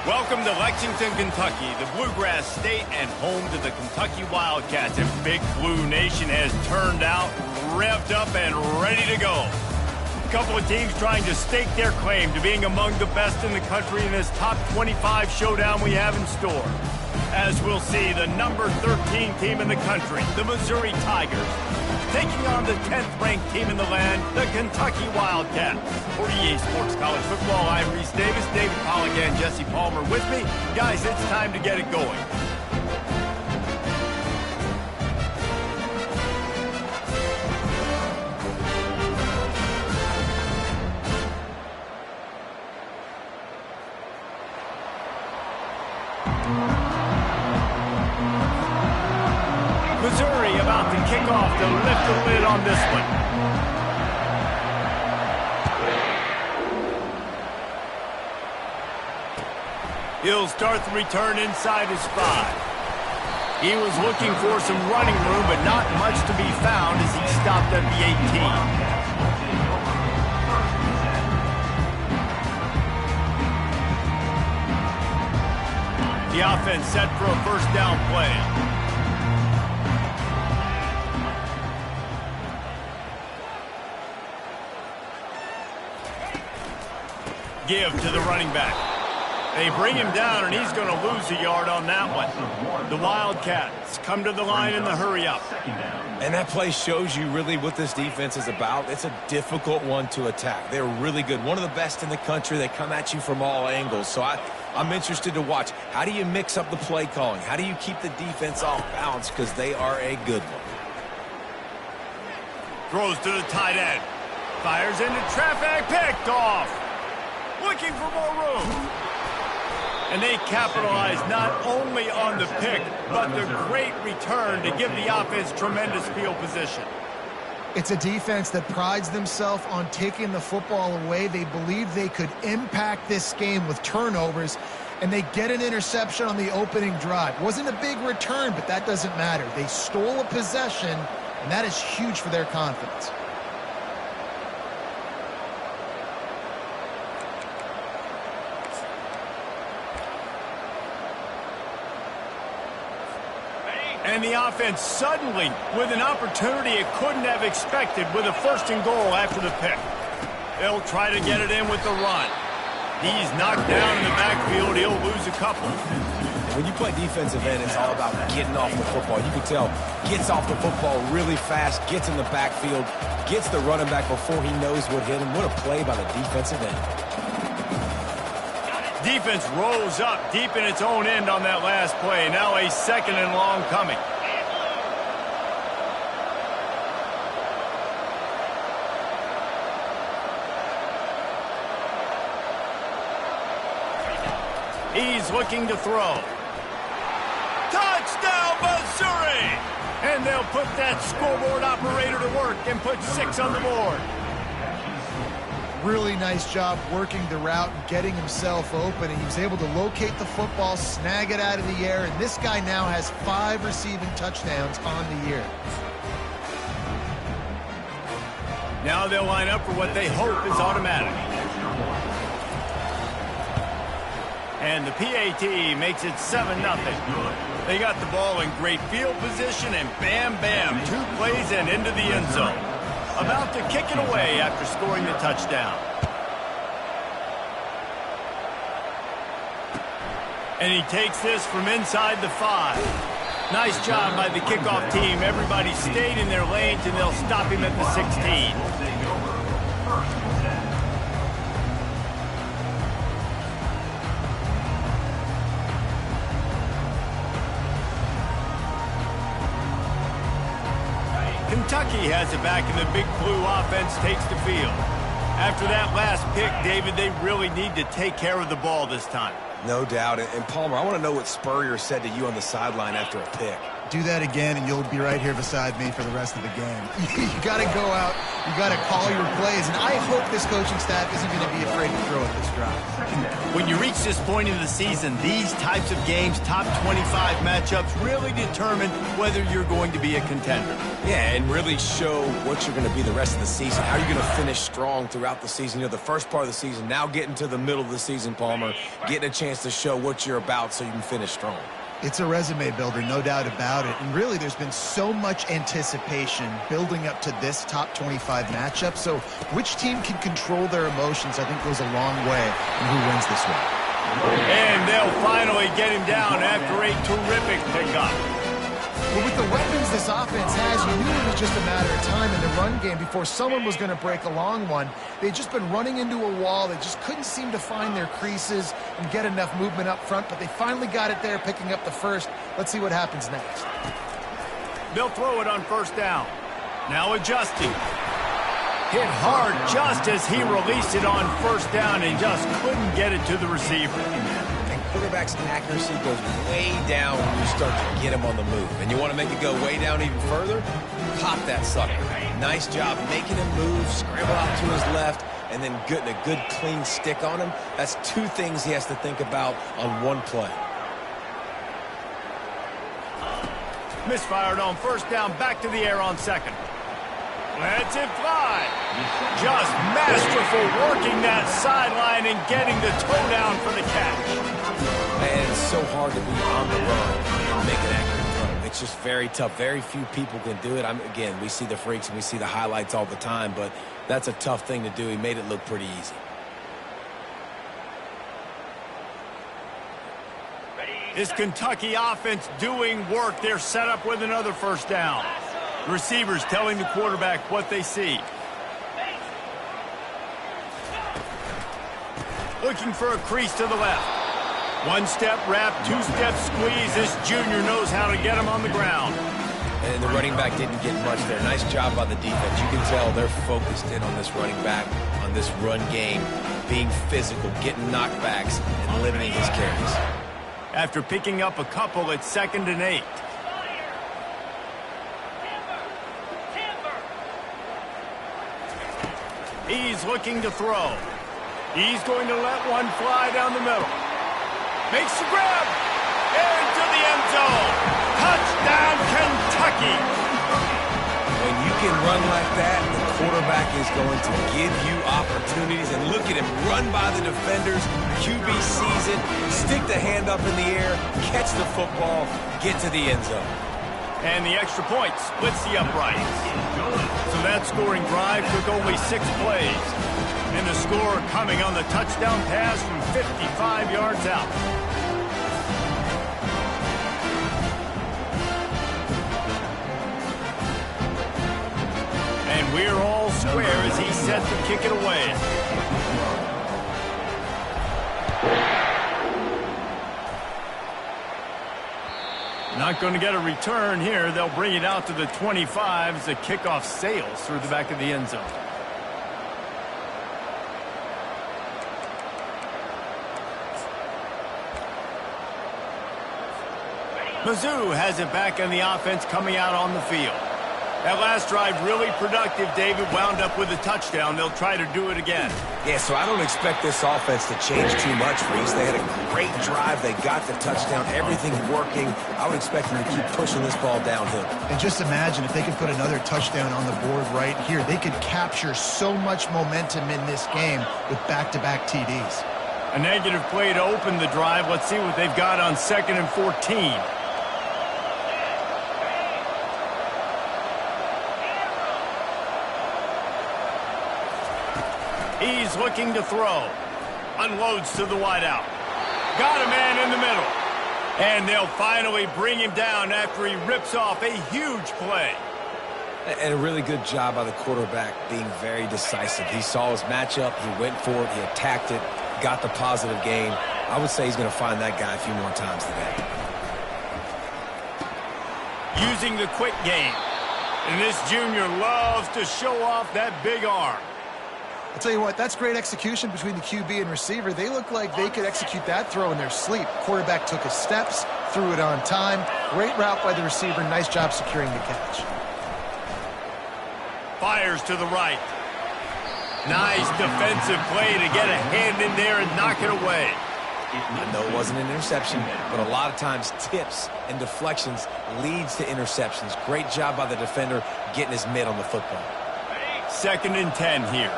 Welcome to Lexington, Kentucky, the Bluegrass State and home to the Kentucky Wildcats. And Big Blue Nation has turned out, revved up, and ready to go. A couple of teams trying to stake their claim to being among the best in the country in this top 25 showdown we have in store. As we'll see, the number 13 team in the country, the Missouri Tigers, taking on the 10th-ranked team in the land, the Kentucky Wildcats. For EA Sports College Football, I'm Reese Davis, David Pollock, and Jesse Palmer with me. Guys, it's time to get it going. Missouri about to kick off to lift the lid on this one. He'll start the return inside his 5. He was looking for some running room, but not much to be found as he stopped at the 18. The offense set for a first down play. Give to the running back. They bring him down, and he's going to lose a yard on that one. The Wildcats come to the line in the hurry-up. And that play shows you really what this defense is about. It's a difficult one to attack. They're really good. One of the best in the country. They come at you from all angles. So I'm interested to watch. How do you mix up the play calling? How do you keep the defense off balance? Because they are a good one. Throws to the tight end. Fires into traffic. Picked off. Looking for more room. And they capitalize not only on the pick, but the great return to give the offense tremendous field position. It's a defense that prides themselves on taking the football away. They believe they could impact this game with turnovers, and they get an interception on the opening drive. Wasn't a big return, but that doesn't matter. They stole a possession, and that is huge for their confidence. And the offense suddenly with an opportunity it couldn't have expected with a 1st and goal after the pick. They'll try to get it in with the run. He's knocked down in the backfield. He'll lose a couple. When you play defensive end, it's all about getting off the football. You can tell, gets off the football really fast, gets in the backfield, gets the running back before he knows what hit him. What a play by the defensive end. Defense rose up deep in its own end on that last play. Now a 2nd and long coming. He's looking to throw. Touchdown, Missouri! And they'll put that scoreboard operator to work and put 6 on the board. Really nice job working the route and getting himself open. And he was able to locate the football, snag it out of the air, and this guy now has 5 receiving touchdowns on the year. Now they'll line up for what they hope is automatic. And the PAT makes it 7-0. They got the ball in great field position, and bam, bam, 2 plays and into the end zone. About to kick it away after scoring the touchdown. And he takes this from inside the 5. Nice job by the kickoff team. Everybody stayed in their lanes, and they'll stop him at the 16. Kentucky has it back, and the Big Blue offense takes the field. After that last pick, David, they really need to take care of the ball this time. No doubt. And Palmer, I want to know what Spurrier said to you on the sideline after a pick. Do that again, and you'll be right here beside me for the rest of the game. You got to go out. You got to call your plays, and I hope this coaching staff isn't going to be afraid to throw at this drive. When you reach this point in the season, these types of games, top 25 matchups, really determine whether you're going to be a contender. Yeah, and really show what you're going to be the rest of the season. How are you going to finish strong throughout the season? You know, the first part of the season, now getting to the middle of the season, Palmer, getting a chance to show what you're about so you can finish strong. It's a resume builder, no doubt about it. And really, there's been so much anticipation building up to this top 25 matchup. So which team can control their emotions, I think, goes a long way in who wins this one. And they'll finally get him down after a terrific pickup. But with the weapons this offense has, you knew it was just a matter of time in the run game before someone was going to break a long one. They'd just been running into a wall. They just couldn't seem to find their creases and get enough movement up front, but they finally got it there, picking up the first. Let's see what happens next. They'll throw it on first down. Now adjusting. Hit hard just as he released it on first down and just couldn't get it to the receiver. Quarterback's accuracy goes way down when you start to get him on the move. And you want to make it go way down even further? Pop that sucker. Nice job making him move, scramble out to his left, and then getting a good clean stick on him. That's two things he has to think about on one play. Misfired on first down, back to the air on second. Lets it fly. Just masterful working that sideline and getting the toe down for the catch. Man, it's so hard to be on the run and make an accurate throw. It's just very tough. Very few people can do it. Again, we see the freaks and we see the highlights all the time, but that's a tough thing to do. He made it look pretty easy. This Kentucky offense doing work. They're set up with another first down. Receivers telling the quarterback what they see. Looking for a crease to the left. One-step wrap, two-step squeeze. This junior knows how to get him on the ground. And the running back didn't get much there. Nice job by the defense. You can tell they're focused in on this running back, on this run game, being physical, getting knockbacks, and limiting his carries. After picking up a couple, it's 2nd and 8. He's looking to throw. He's going to let one fly down the middle. Makes the grab. Into the end zone. Touchdown, Kentucky. When you can run like that, the quarterback is going to give you opportunities. And look at him run by the defenders. QB sees it. Stick the hand up in the air. Catch the football. Get to the end zone. And the extra point splits the uprights. So that scoring drive took only 6 plays. And the score coming on the touchdown pass from 55 yards out. And we're all square as he set to kick it away. Not going to get a return here. They'll bring it out to the 25 as the kickoff sails through the back of the end zone. Mizzou has it back on the offense coming out on the field. That last drive really productive. David wound up with a touchdown. They'll try to do it again. Yeah, so I don't expect this offense to change too much, Reese. They had a great drive. They got the touchdown. Everything's working. I would expect them to keep pushing this ball downhill. And just imagine if they could put another touchdown on the board right here. They could capture so much momentum in this game with back-to-back TDs. A negative play to open the drive. Let's see what they've got on 2nd and 14. He's looking to throw. Unloads to the wideout. Got a man in the middle. And they'll finally bring him down after he rips off a huge play. And a really good job by the quarterback being very decisive. He saw his matchup. He went for it. He attacked it. Got the positive gain. I would say he's going to find that guy a few more times today. Using the quick game. And this junior loves to show off that big arm. I'll tell you what, that's great execution between the QB and receiver. They look like they could execute that throw in their sleep. Quarterback took his steps, threw it on time. Great route by the receiver. Nice job securing the catch. Fires to the right. Nice defensive play to get a hand in there and knock it away. I know it wasn't an interception, but a lot of times tips and deflections leads to interceptions. Great job by the defender getting his mitt on the football. 2nd and 10 here.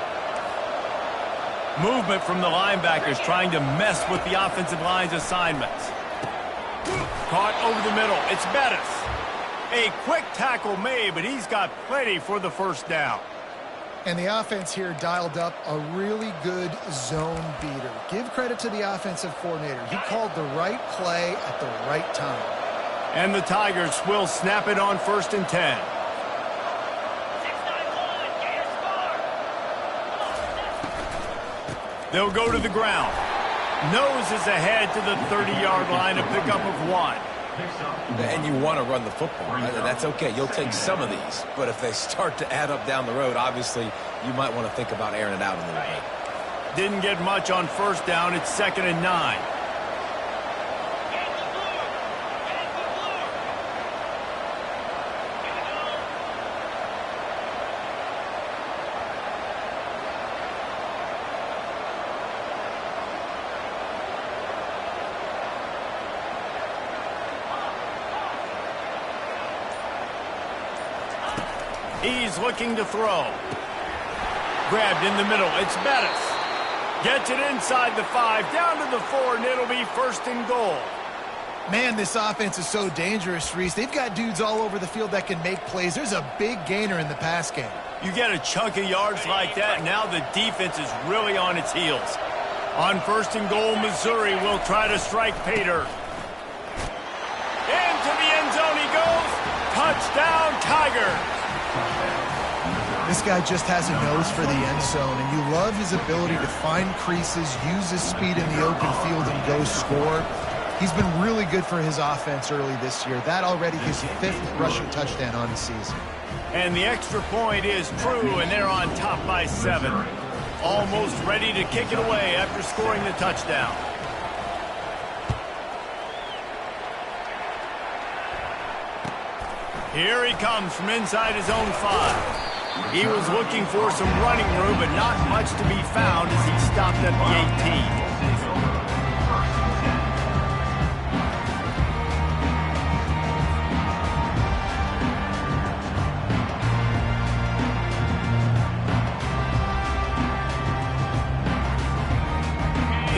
Movement from the linebackers trying to mess with the offensive line's assignments. Caught over the middle. It's Bettis. A quick tackle made, but he's got plenty for the first down. And the offense here dialed up a really good zone beater. Give credit to the offensive coordinator. He called the right play at the right time. And the Tigers will snap it on 1st and 10. They'll go to the ground. Noses ahead to the 30-yard line, a pickup of 1. And you want to run the football. That's okay. You'll take some of these. But if they start to add up down the road, obviously, you might want to think about airing it out a little bit. Didn't get much on 1st down. It's 2nd and 9. He's looking to throw. Grabbed in the middle. It's Bettis. Gets it inside the 5, down to the 4, and it'll be 1st and goal. Man, this offense is so dangerous, Reese. They've got dudes all over the field that can make plays. There's a big gainer in the pass game. You get a chunk of yards like that, now the defense is really on its heels. On 1st and goal, Missouri will try to strike pay dirt. Into the end zone he goes. Touchdown, Tigers. This guy just has a nose for the end zone, and you love his ability to find creases, use his speed in the open field, and go score. He's been really good for his offense early this year. That already his 5th rushing touchdown on the season. And the extra point is true, and they're on top by 7. Almost ready to kick it away after scoring the touchdown. Here he comes from inside his own 5. He was looking for some running room, but not much to be found as he stopped at the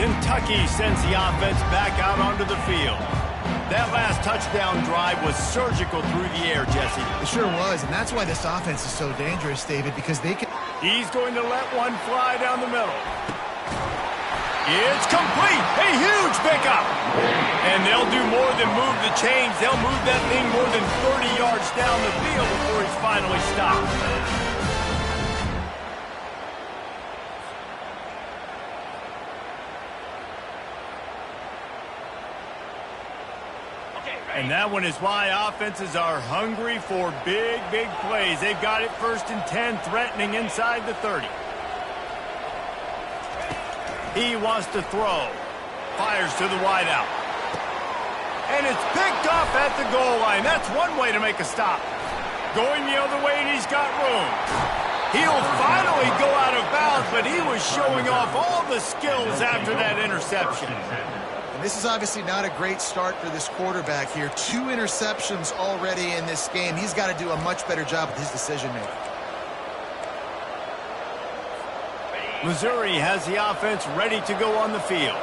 18. Kentucky sends the offense back out onto the field. That last touchdown drive was surgical through the air, Jesse. It sure was, and that's why this offense is so dangerous, David, because they can... He's going to let one fly down the middle. It's complete! A huge pickup! And they'll do more than move the chains. They'll move that thing more than 30 yards down the field before he's finally stopped. And that one is why offenses are hungry for big, big plays. They've got it 1st and 10, threatening inside the 30. He wants to throw. Fires to the wideout. And it's picked off at the goal line. That's one way to make a stop. Going the other way, and he's got room. He'll finally go out of bounds, but he was showing off all the skills after that interception. This is obviously not a great start for this quarterback here. 2 interceptions already in this game. He's got to do a much better job with his decision-making. Missouri has the offense ready to go on the field.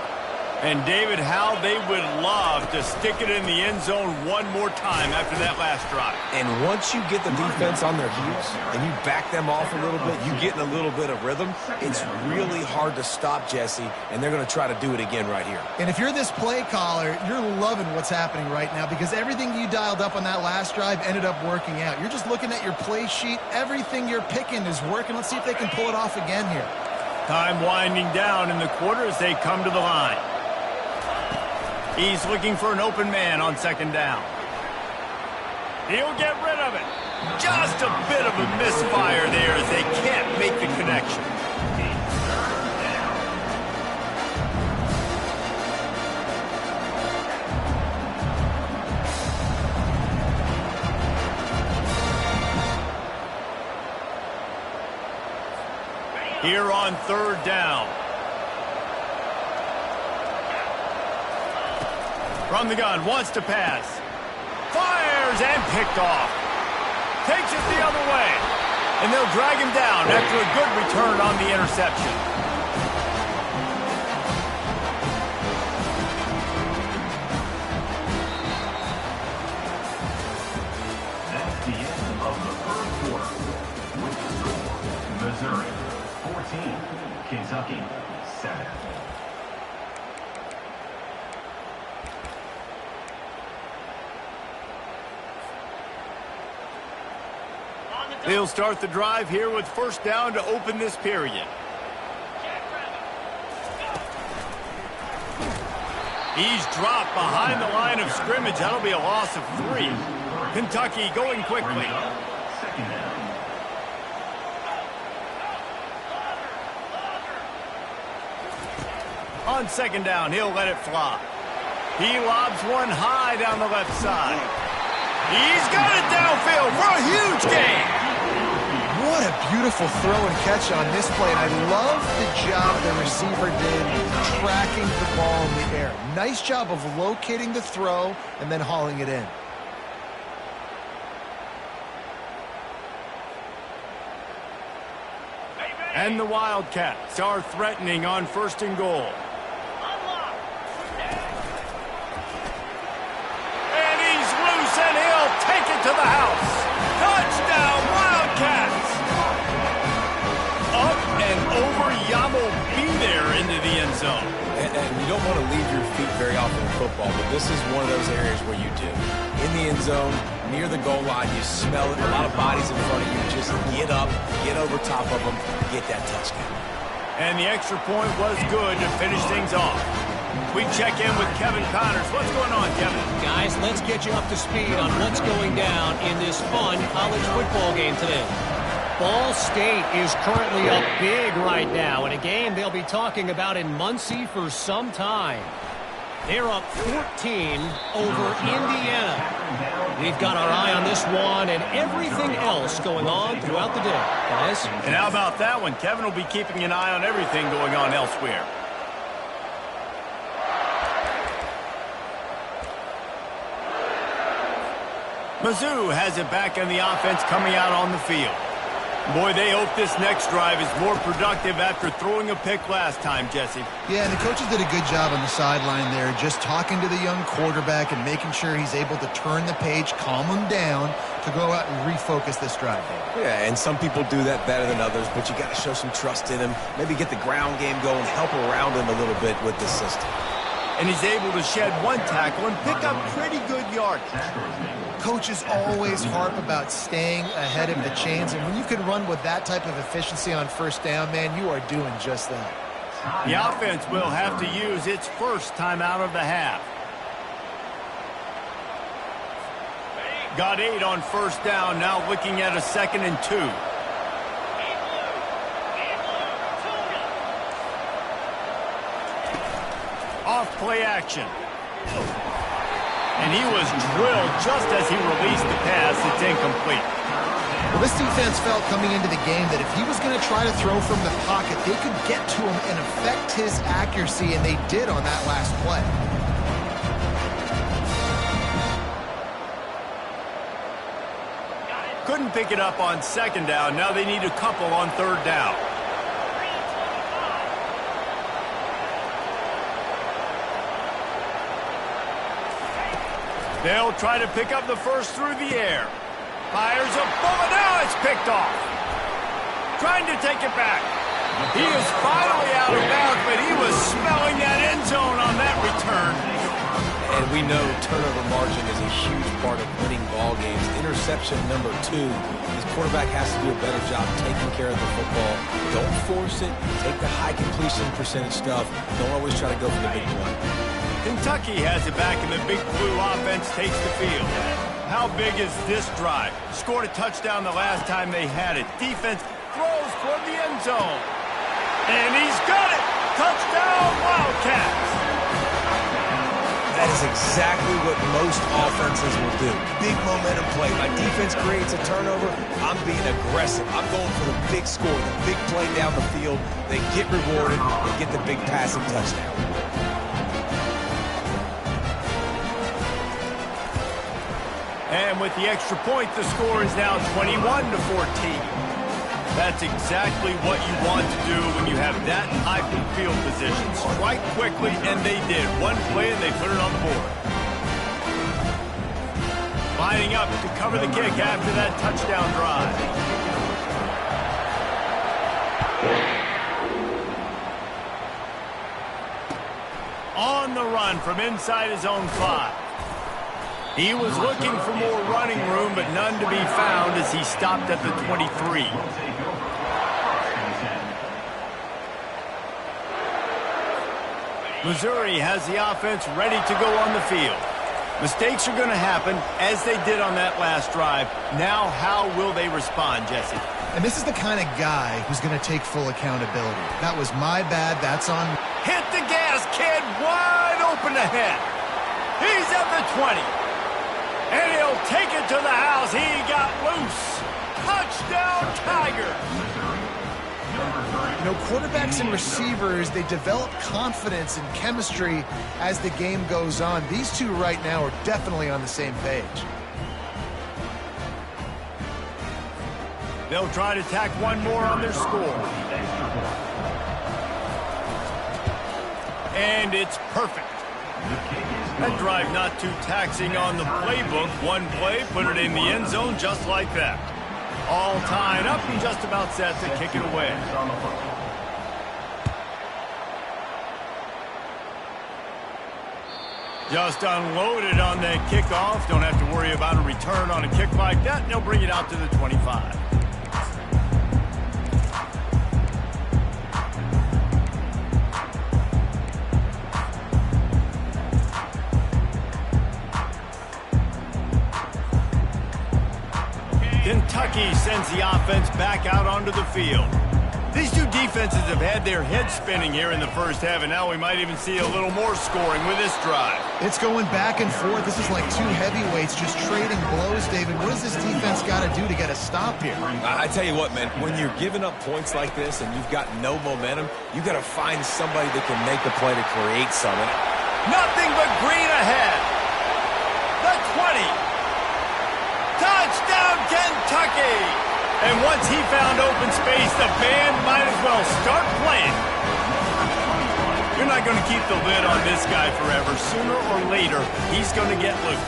And, David, how they would love to stick it in the end zone one more time after that last drive. And once you get the defense on their heels and you back them off a little bit, you get in a little bit of rhythm, it's really hard to stop, Jesse, and they're going to try to do it again right here. And if you're this play caller, you're loving what's happening right now because everything you dialed up on that last drive ended up working out. You're just looking at your play sheet. Everything you're picking is working. Let's see if they can pull it off again here. Time winding down in the quarter as they come to the line. He's looking for an open man on 2nd down. He'll get rid of it. Just a bit of a misfire there as they can't make the connection. here on 3rd down. From the gun, wants to pass. Fires and picked off. Takes it the other way. And they'll drag him down after a good return on the interception. That's the end of the 1st quarter. With the score, Missouri 14, Kentucky 7. They'll start the drive here with 1st down to open this period. He's dropped behind the line of scrimmage. That'll be a loss of 3. Kentucky going quickly. On 2nd down, he'll let it fly. He lobs one high down the left side. He's got it downfield for a huge gain. What a beautiful throw and catch on this play, and I love the job the receiver did tracking the ball in the air. Nice job of locating the throw and then hauling it in. And the Wildcats are threatening on 1st and goal. And he's loose, and he'll take it to the house. Touchdown, Wildcats! Up and over, Yamo be there into the end zone. And you don't want to leave your feet very often in football, but this is one of those areas where you do. In the end zone, near the goal line, you smell it. A lot of bodies in front of you. Just get up, get over top of them, get that touchdown. And the extra point was good to finish things off. We check in with Kevin Connors. What's going on, Kevin? Guys, let's get you up to speed on what's going down in this fun college football game today. Ball State is currently up big right now in a game they'll be talking about in Muncie for some time. They're up 14 over Indiana. We've got our eye on this one and everything else going on throughout the day, guys. And how about that one? Kevin will be keeping an eye on everything going on elsewhere. Mizzou has it back in the offense coming out on the field. Boy, they hope this next drive is more productive after throwing a pick last time, Jesse. Yeah, and the coaches did a good job on the sideline there, just talking to the young quarterback and making sure he's able to turn the page, calm him down to go out and refocus this drive. Yeah, and some people do that better than others, but you got to show some trust in him. Maybe get the ground game going, help around him a little bit with the system. And he's able to shed one tackle and pick up pretty good yardage. Coaches always harp about staying ahead of the chains, and when you can run with that type of efficiency on 1st down, man, you are doing just that. The offense will have to use its first timeout of the half. Got 8 on 1st down, now looking at a 2nd and 2. Off play action. And he was drilled just as he released the pass. It's incomplete. Well, this defense felt coming into the game that if he was going to try to throw from the pocket, they could get to him and affect his accuracy, and they did on that last play. Couldn't pick it up on 2nd down. Now they need a couple on 3rd down. They'll try to pick up the first through the air. Fires a bullet. Now it's picked off. Trying to take it back. He is finally out of bounds, but he was smelling that end zone on that return. And we know turnover margin is a huge part of winning ball games. Interception number 2. This quarterback has to do a better job taking care of the football. Don't force it. Take the high completion percentage stuff. Don't always try to go for the big one. Kentucky has it back, and the Big Blue offense takes the field. How big is this drive? Scored a touchdown the last time they had it. Defense throws for the end zone. And he's got it. Touchdown, Wildcats. That is is exactly what most offenses will do. Big momentum play. My defense creates a turnover. I'm being aggressive. I'm going for the big score, the big play down the field. They get rewarded. They get the big passing touchdown. And with the extra point, the score is now 21-14. That's exactly what you want to do when you have that type of field position. Strike quickly, and they did. One play, and they put it on the board. Lining up to cover the kick after that touchdown drive. On the run from inside his own 5. He was looking for more running room, but none to be found as he stopped at the 23. Missouri has the offense ready to go on the field. Mistakes are going to happen, as they did on that last drive. Now, how will they respond, Jesse? And this is the kind of guy who's going to take full accountability. That was my bad. That's on. Hit the gas, kid. Wide open ahead. He's at the 20. And he'll take it to the house. He got loose. Touchdown, Tigers. You know, quarterbacks and receivers, they develop confidence and chemistry as the game goes on. These two right now are definitely on the same page. They'll try to tack one more on their score. And it's perfect. That drive not too taxing on the playbook. One play, put it in the end zone just like that. All tied up and just about set to kick it away. Just unloaded on that kickoff. Don't have to worry about a return on a kick like that. And they'll bring it out to the 25. Kentucky sends the offense back out onto the field. These two defenses have had their heads spinning here in the first half, and now we might even see a little more scoring with this drive. It's going back and forth. This is like two heavyweights just trading blows, David. What does this defense got to do to get a stop here? I tell you what, man, when you're giving up points like this and you've got no momentum, you got to find somebody that can make a play to create something. Nothing but green ahead. The 20. Touchdown, Kentucky! And once he found open space, the band might as well start playing. You're not going to keep the lid on this guy forever. Sooner or later, he's going to get loose.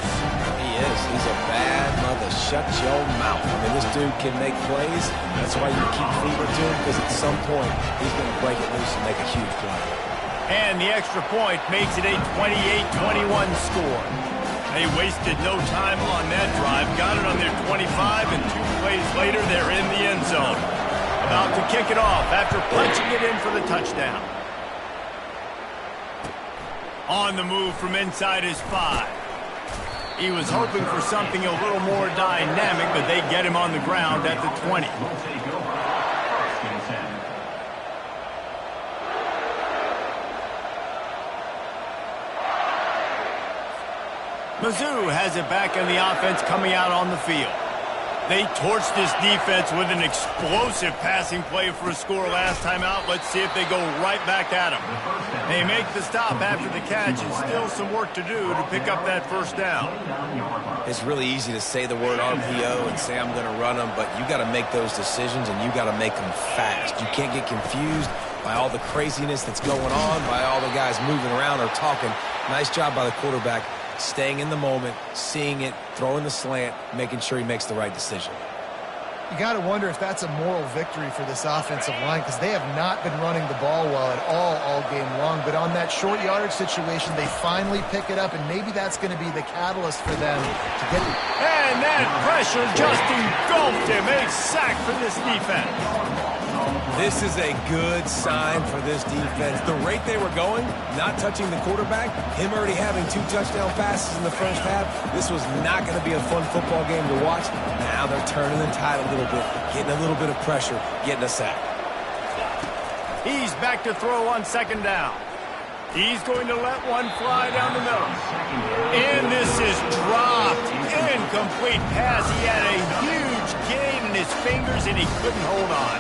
He is. He's a bad mother. Shut your mouth. I mean, this dude can make plays. That's why you keep feeding to him, because at some point, he's going to break it loose and make a huge play. And the extra point makes it a 28-21 score. They wasted no time on that drive. Got it on their 25, and 2 plays later, they're in the end zone. About to kick it off after punching it in for the touchdown. On the move from inside his 5. He was hoping for something a little more dynamic, but they get him on the ground at the 20. Mizzou has it back in the offense coming out on the field. They torched this defense with an explosive passing play for a score last time out. Let's see if they go right back at them. They make the stop after the catch, and still some work to do to pick up that first down. It's really easy to say the word RPO and say I'm going to run them, but you got to make those decisions, and you got to make them fast. You can't get confused by all the craziness that's going on, by all the guys moving around or talking. Nice job by the quarterback. Staying in the moment, seeing it, throwing the slant, making sure he makes the right decision. You got to wonder if that's a moral victory for this offensive line, because they have not been running the ball well at all game long. But on that short yardage situation, they finally pick it up, and maybe that's going to be the catalyst for them to get it. And that pressure just engulfed him. A sack for this defense. This is a good sign for this defense. The rate they were going, not touching the quarterback, him already having 2 touchdown passes in the first half, this was not going to be a fun football game to watch. Now they're turning the tide a little bit, getting a little bit of pressure, getting a sack. He's back to throw on second down. He's going to let one fly down the middle. And this is dropped. Incomplete pass. He had a huge gain in his fingers, and he couldn't hold on.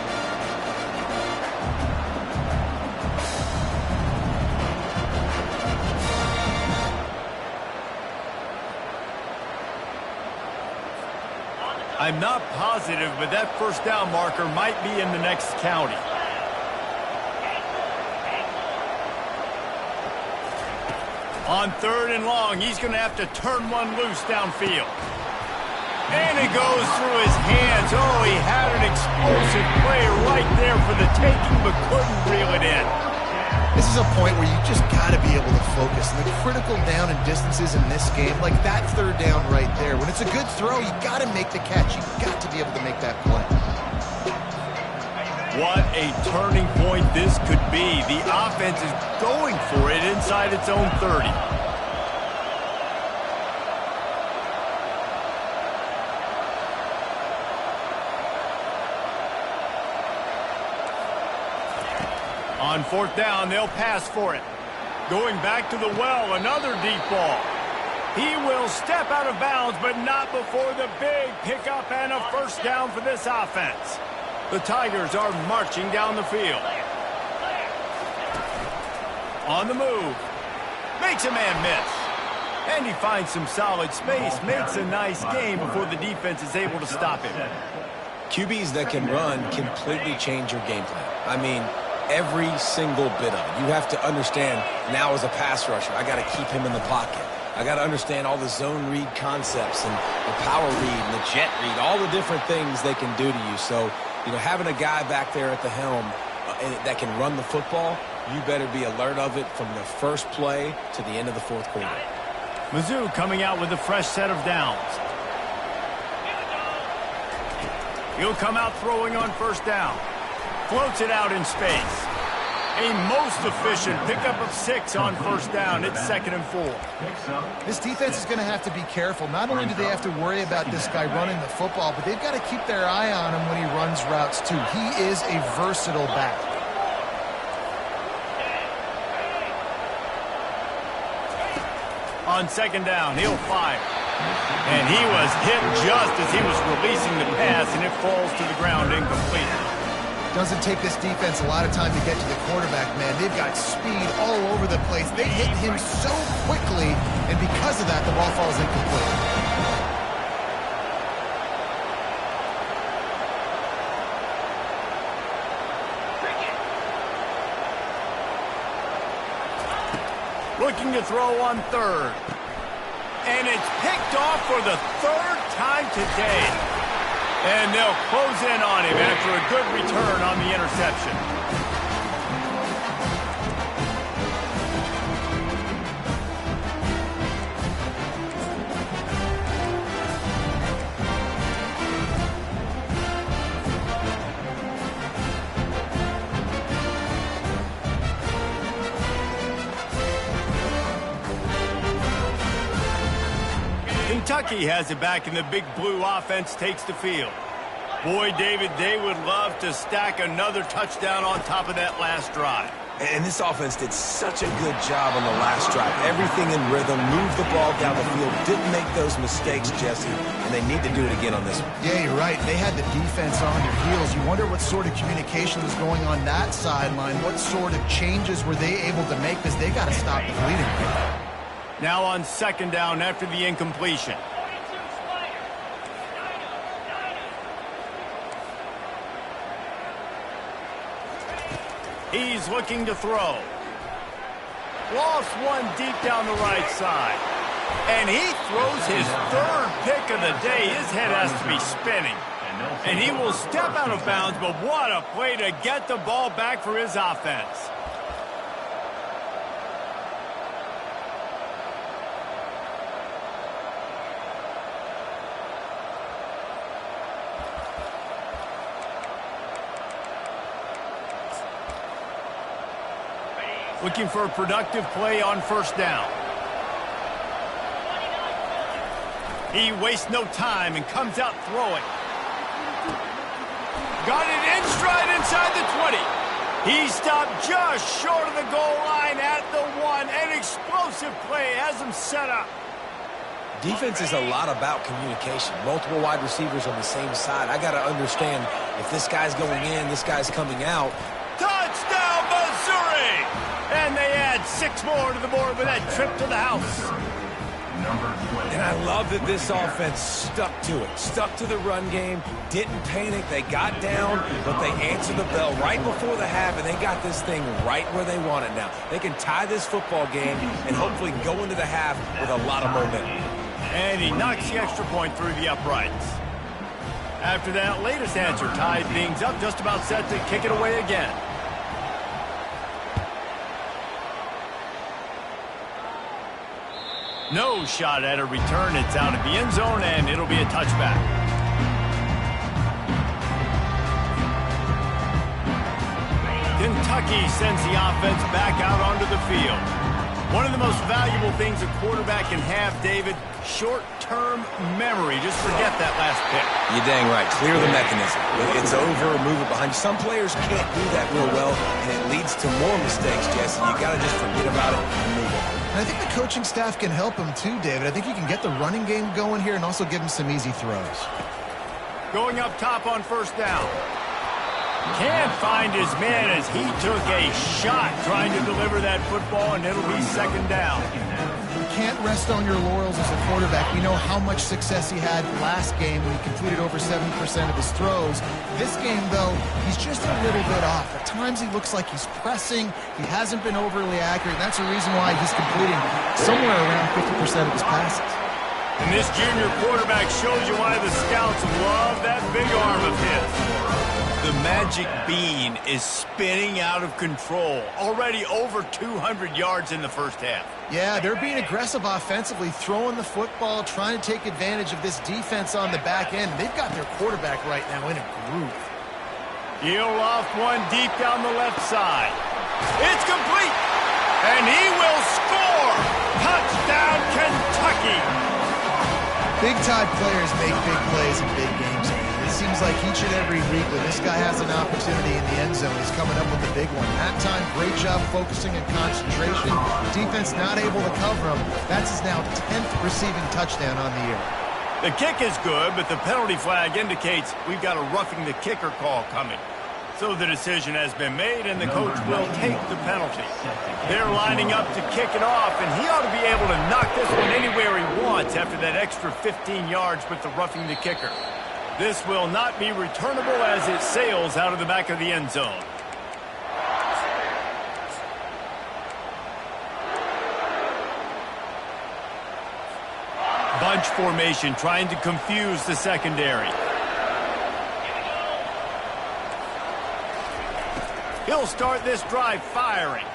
I'm not positive, but that first down marker might be in the next county. On 3rd and long, he's going to have to turn one loose downfield. And it goes through his hands. Oh, he had an explosive play right there for the taking, but couldn't reel it in. This is a point where you just got to be able to focus. And the critical down and distances in this game, like that 3rd down right there. When it's a good throw, you got to make the catch. You got to be able to make that play. What a turning point this could be. The offense is going for it inside its own 30. On 4th down, they'll pass for it. Going back to the well, another deep ball. He will step out of bounds, but not before the big pickup and a first down for this offense. The Tigers are marching down the field. On the move. Makes a man miss. And he finds some solid space. Makes a nice gain before the defense is able to stop him. QBs that can run completely change your game plan. I mean, every single bit of it. You have to understand, now as a pass rusher, I got to keep him in the pocket. I got to understand all the zone read concepts and the power read and the jet read, all the different things they can do to you. So, you know, having a guy back there at the helm that can run the football, you better be alert of it from the first play to the end of the 4th quarter. Mizzou coming out with a fresh set of downs. He'll come out throwing on 1st down. Floats it out in space. A most efficient pickup of 6 on 1st down. It's 2nd and 4. This defense is going to have to be careful. Not only do they have to worry about this guy running the football, but they've got to keep their eye on him when he runs routes too. He is a versatile back. On 2nd down, he'll fire. And he was hit just as he was releasing the pass, and it falls to the ground incomplete. Doesn't take this defense a lot of time to get to the quarterback, man. They've got speed all over the place. They hit him so quickly, and because of that, the ball falls incomplete. Looking to throw on 3rd. And it's picked off for the 3rd time today. And they'll close in on him after a good return on the interception. Kentucky has it back, and the big blue offense takes the field. Boy, David, they would love to stack another touchdown on top of that last drive. And this offense did such a good job on the last drive. Everything in rhythm, moved the ball down the field, didn't make those mistakes, Jesse, and they need to do it again on this one. Yeah, you're right. They had the defense on their heels. You wonder what sort of communication was going on that sideline. What sort of changes were they able to make, because they got to stop the bleeding. Now on 2nd down after the incompletion. He's looking to throw. Lost one deep down the right side. And he throws his 3rd pick of the day. His head has to be spinning. And he will step out of bounds, but what a play to get the ball back for his offense. Looking for a productive play on 1st down. He wastes no time and comes out throwing. Got it in stride inside the 20. He stopped just short of the goal line at the 1. An explosive play has him set up. Defense is a lot about communication. Multiple wide receivers on the same side. I got to understand if this guy's going in, this guy's coming out. Touchdown, Missouri! And they add 6 more to the board with that trip to the house. And I love that this offense stuck to it. Stuck to the run game, didn't panic. They got down, but they answered the bell right before the half, and they got this thing right where they want it now. They can tie this football game and hopefully go into the half with a lot of momentum. And he knocks the extra point through the uprights. After that latest answer tied things up, just about set to kick it away again. No shot at a return. It's out of the end zone, and it'll be a touchback. Kentucky sends the offense back out onto the field. One of the most valuable things a quarterback can have, David, short-term memory. Just forget that last pick. You're dang right. Clear the mechanism. It's over, move it behind you. Some players can't do that real well, and it leads to more mistakes, Jesse. You got to just forget about it and move on. And I think the coaching staff can help him too, David. I think you can get the running game going here and also give him some easy throws. Going up top on first down. Can't find his man as he took a shot trying to deliver that football, and it'll be second down. You can't rest on your laurels as a quarterback. We know how much success he had last game when he completed over 70% of his throws. This game, though, he's just a little bit off. At times he looks like he's pressing. He hasn't been overly accurate, and that's the reason why he's completing somewhere around 50% of his passes. And this junior quarterback shows you why the scouts love that big arm of his. The magic bean is spinning out of control. Already over 200 yards in the first half. Yeah, they're being aggressive offensively, throwing the football, trying to take advantage of this defense on the back end. They've got their quarterback right now in a groove. He'll loft one deep down the left side. It's complete, and he will score. Touchdown, Kentucky. Big-time players make big plays in big games. It seems like each and every week when this guy has an opportunity in the end zone, he's coming up with a big one. That time, great job focusing and concentration. Defense not able to cover him. That's his now 10th receiving touchdown on the year. The kick is good, but the penalty flag indicates we've got a roughing the kicker call coming. So the decision has been made, and the coach will take the penalty. They're lining up to kick it off, and he ought to be able to knock this one anywhere he wants after that extra 15 yards with the roughing the kicker. This will not be returnable as it sails out of the back of the end zone. Bunch formation trying to confuse the secondary. He'll start this drive firing.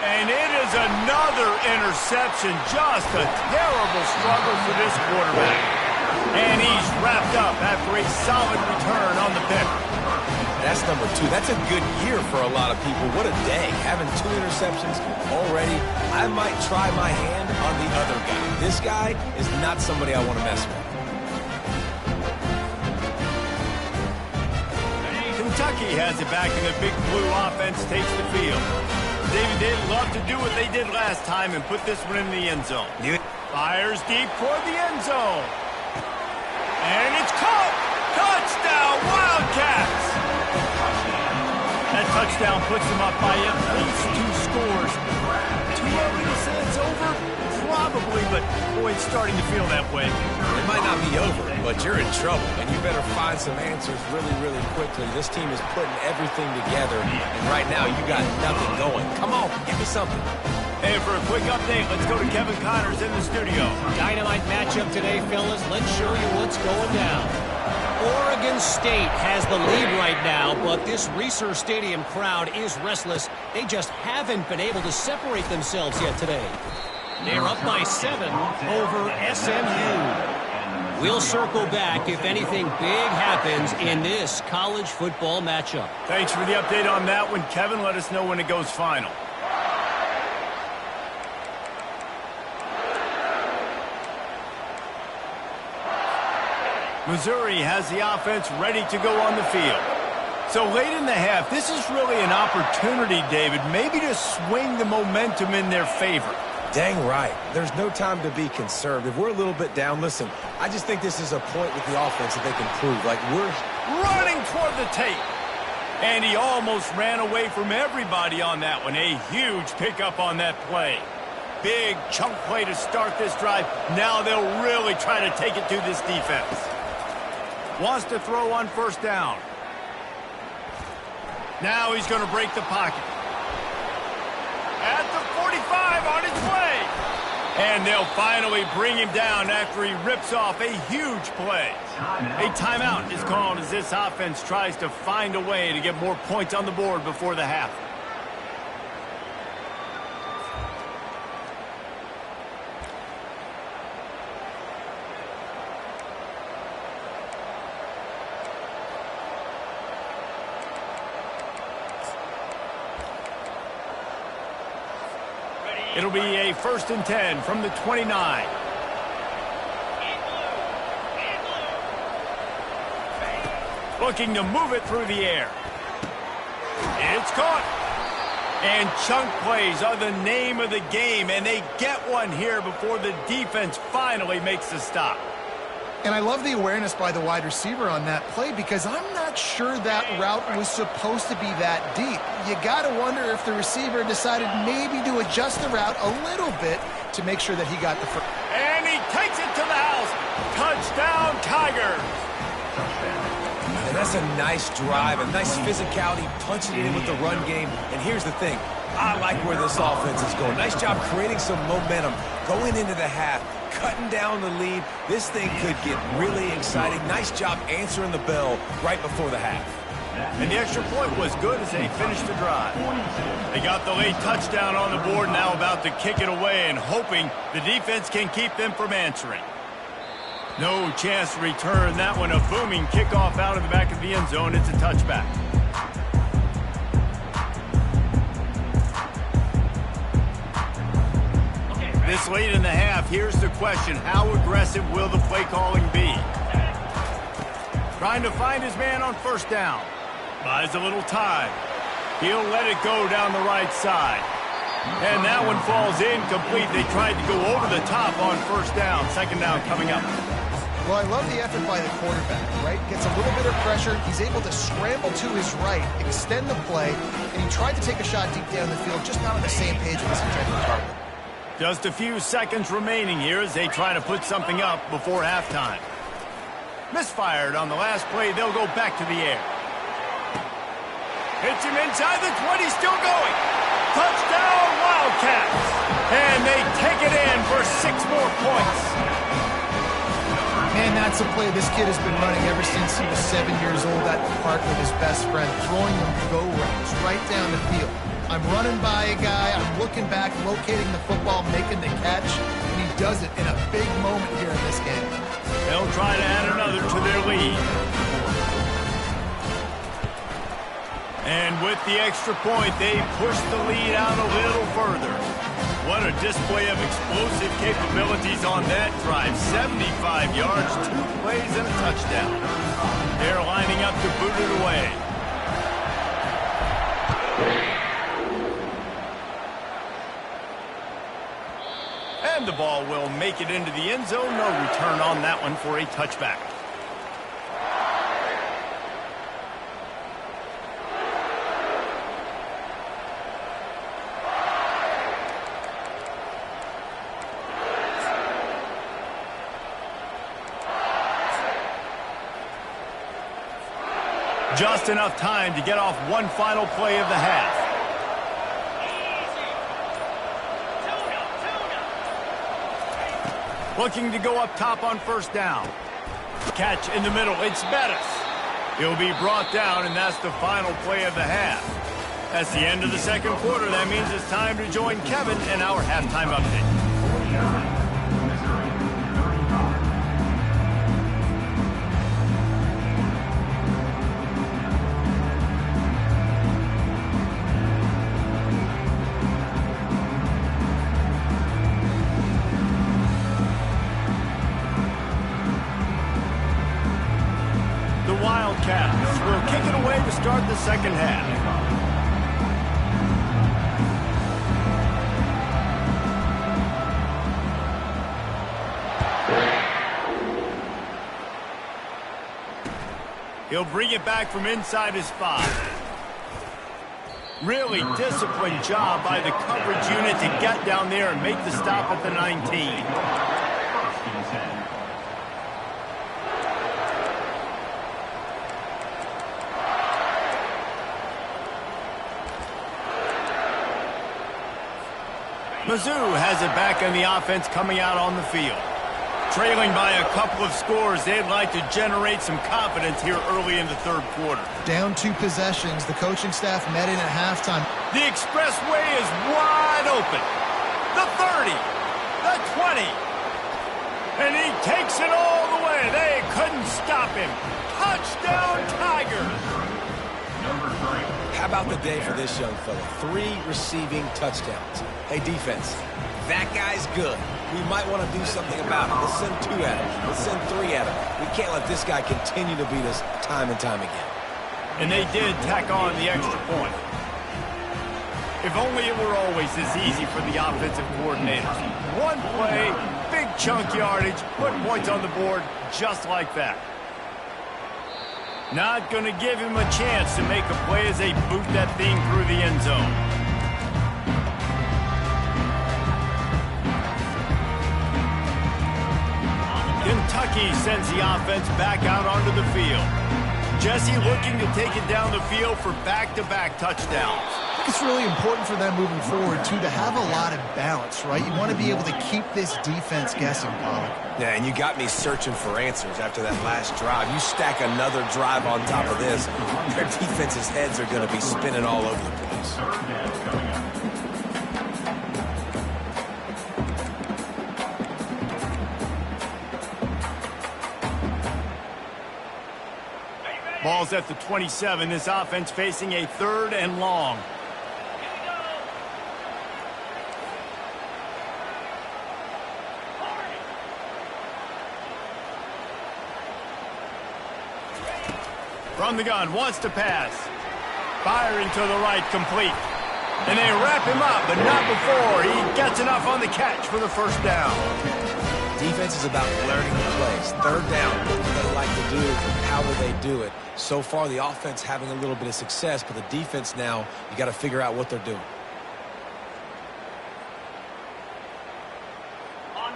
And it is another interception. Just a terrible struggle for this quarterback. And he's wrapped up after a solid return on the pick. That's number 2. That's a good year for a lot of people. What a day. Having 2 interceptions already. I might try my hand on the other guy. This guy is not somebody I want to mess with. Kentucky has it back, and the big blue offense takes the field. David, they'd love to do what they did last time and put this one in the end zone. Fires deep toward the end zone. And it's caught! Touchdown, Wildcats! That touchdown puts them up by at least 2 scores. Too early to say it's over? Probably, but boy, it's starting to feel that way. It might not be over, but you're in trouble, and you better find some answers really, really quickly. This team is putting everything together, and right now you got nothing going. Come on, give me something. And for a quick update, let's go to Kevin Connors in the studio. Dynamite matchup today, fellas. Let's show you what's going down. Oregon State has the lead right now, but this Reser Stadium crowd is restless. They just haven't been able to separate themselves yet today. They're up by 7 over SMU. We'll circle back if anything big happens in this college football matchup. Thanks for the update on that one, Kevin. Let us know when it goes final. Missouri has the offense ready to go on the field. So late in the half, this is really an opportunity, David, maybe to swing the momentum in their favor. Dang right. There's no time to be conservative. We're a little bit down. Listen, I just think this is a point with the offense that they can prove. Like, we're running toward the tape. And he almost ran away from everybody on that one. A huge pickup on that play. Big chunk play to start this drive. Now they'll really try to take it to this defense. Wants to throw on first down. Now he's going to break the pocket. At the 45 on his way. And they'll finally bring him down after he rips off a huge play. A timeout is called as this offense tries to find a way to get more points on the board before the half. It'll be a 1st and 10 from the 29. Looking to move it through the air. It's caught. And chunk plays are the name of the game, and they get one here before the defense finally makes the stop. And I love the awareness by the wide receiver on that play because I'm not sure that route was supposed to be that deep. You got to wonder if the receiver decided maybe to adjust the route a little bit to make sure that he got the first. And he takes it to the house. Touchdown, Tigers. And that's a nice drive, a nice physicality, punching it in with the run game. And here's the thing. I like where this offense is going. Nice job creating some momentum going into the half, cutting down the lead. This thing could get really exciting. Nice job answering the bell right before the half. And the extra point was good as they finished the drive. They got the late touchdown on the board, now about to kick it away and hoping the defense can keep them from answering. No chance to return that one. A booming kickoff out of the back of the end zone. It's a touchback. This late in the half, here's the question. How aggressive will the play calling be? Trying to find his man on first down. Buys a little time. He'll let it go down the right side. And that one falls incomplete. They tried to go over the top on first down. Second down coming up. Well, I love the effort by the quarterback, right? Gets a little bit of pressure. He's able to scramble to his right, extend the play, and he tried to take a shot deep down the field, just not on the same page with his intended target. Just a few seconds remaining here as they try to put something up before halftime. Misfired on the last play. They'll go back to the air. Hits him inside the 20, still going. Touchdown, Wildcats. And they take it in for 6 more points. Man, that's a play this kid has been running ever since he was 7 years old at the park with his best friend, throwing them go routes right down the field. I'm running by a guy, I'm looking back, locating the football, making the catch, and he does it in a big moment here in this game. They'll try to add another to their lead. And with the extra point, they push the lead out a little further. What a display of explosive capabilities on that drive. 75 yards, 2 plays, and a touchdown. They're lining up to boot it away. And the ball will make it into the end zone. No return on that one for a touchback. Just enough time to get off one final play of the half. Looking to go up top on first down. Catch in the middle. It's Bettis. He'll be brought down, and that's the final play of the half. That's the end of the second quarter. That means it's time to join Kevin in our halftime update. Wildcats will kick it away to start the second half. He'll bring it back from inside his 5. Really disciplined job by the coverage unit to get down there and make the stop at the 19. Mizzou has it back on the offense coming out on the field. Trailing by a couple of scores, they'd like to generate some confidence here early in the third quarter. Down 2 possessions, the coaching staff met in at halftime. The expressway is wide open. The 30, the 20, and he takes it all the way. They couldn't stop him. Touchdown, Tigers. How about the day for this young fella? 3 receiving touchdowns. Hey, defense, that guy's good. We might want to do something about it. Let's send 2 at him. Let's send 3 at him. We can't let this guy continue to beat us time and time again. And they did tack on the extra point. If only it were always this easy for the offensive coordinators. One play, big chunk yardage, put points on the board just like that. Not going to give him a chance to make a play as they boot that thing through the end zone. Kentucky sends the offense back out onto the field. Jesse looking to take it down the field for back-to-back touchdowns. I think it's really important for them moving forward, too, to have a lot of balance, right? You want to be able to keep this defense guessing, Pollock. Yeah, and you got me searching for answers after that last drive. You stack another drive on top of this, their defense's heads are going to be spinning all over the place. Ball's at the 27. This offense facing a 3rd and long. From the gun, wants to pass. Firing to the right, complete. And they wrap him up, but not before he gets enough on the catch for the first down. Defense is about learning the plays. 3rd down, what do they like to do? How do they do it? So far, the offense having a little bit of success, but the defense now, you got to figure out what they're doing.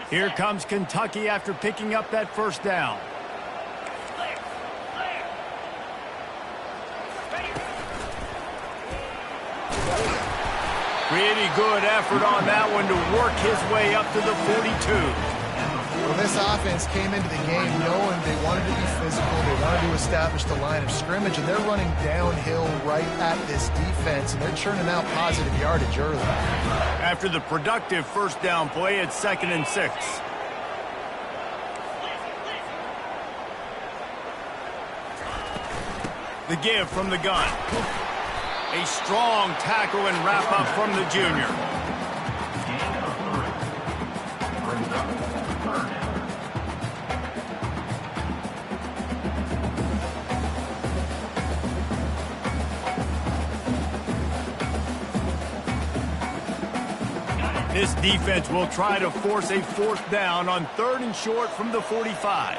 Here comes Kentucky after picking up that first down. Pretty good effort on that one to work his way up to the 42. Well, this offense came into the game knowing they wanted to be physical, they wanted to establish the line of scrimmage, and they're running downhill right at this defense, and they're churning out positive yardage early. After the productive first down play, it's 2nd and 6. The give from the gun. A strong tackle and wrap-up from the junior. This defense will try to force a 4th down on 3rd and short from the 45.